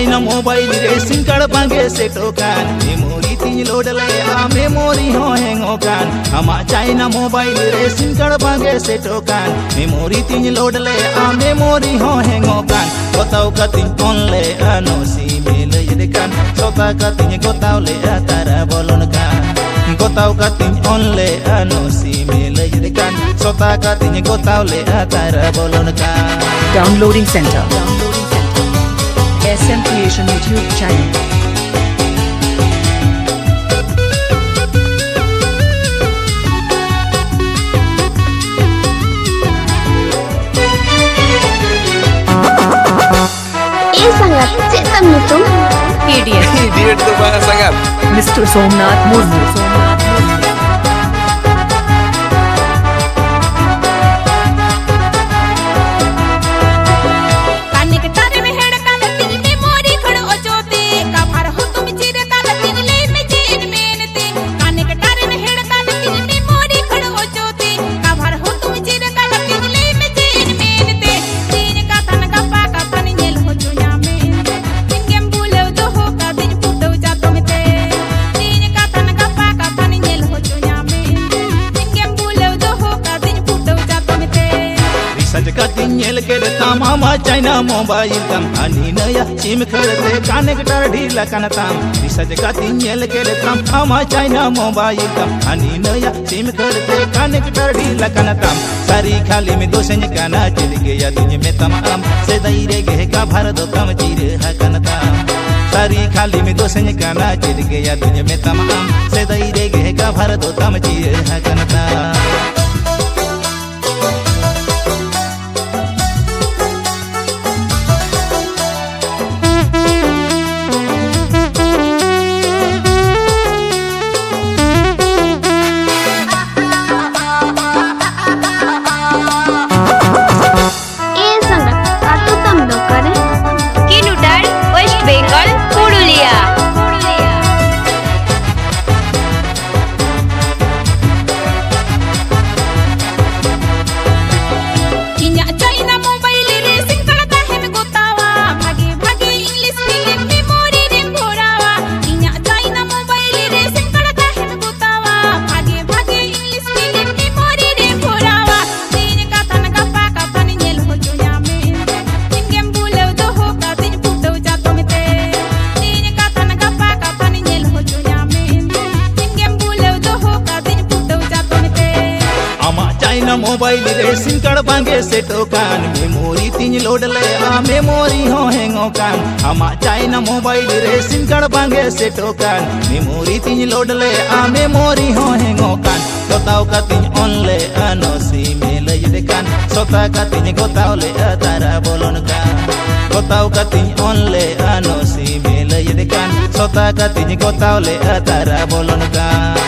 China mobile racing card bange seto kan memory tin load le a memory ho hang o kan ama China mobile racing card bange seto kan memory tin load le a memory ho hang o kan gotau katin on le ano si mele yede kan sota katin gotau le tara bolon kan gotau katin on le ano si mele yede kan sota katin gotau le tara bolon kan. Downloading Center. SM Creation YouTube channel. sangat cek temu tu PDF dia tu bang sangat Mr. Somnath Murmu. Katin ke tam ama China mobile tam ani naya sim kharte connector ढीला kan tam risaj katin ke tam ama China mobile tam ani naya sim kharte connector ढीला kan tam sari khali mein dosen kana chil gaya tujhe mein tamam se daire ge ka bhar do tam chir ha kan tam sari khali mein dosen kana chil gaya tujhe mein tamam se daire ge ka bhar do tam chir ha kan tam. Mobile racing card bange seto kan memory tin load le a memory ho hang o kan ama China mobile racing card bange seto kan memory tin load le a memory ho hang o kan gotau katin on le ano si mele yede kan sota katin gotau le tara bolon kan gotau katin on le ano si mele yede kan sota katin gotau le tara bolon kan.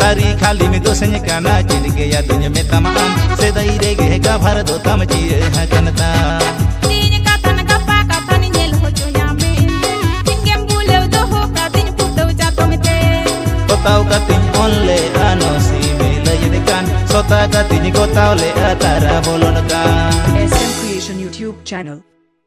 Sari khali mein dosen kana chil gaya tujhe mein tamam se daire ge ka bhar do tam chir ha kan tam tin ka tan ka pa ka tan nyel ho chunya mein tingem bulew do ho ka tin putau ja to mete gotau ka tin on le ano si mele yede kan sota ka tin gotau le tara bolon kan. SM Creation YouTube channel.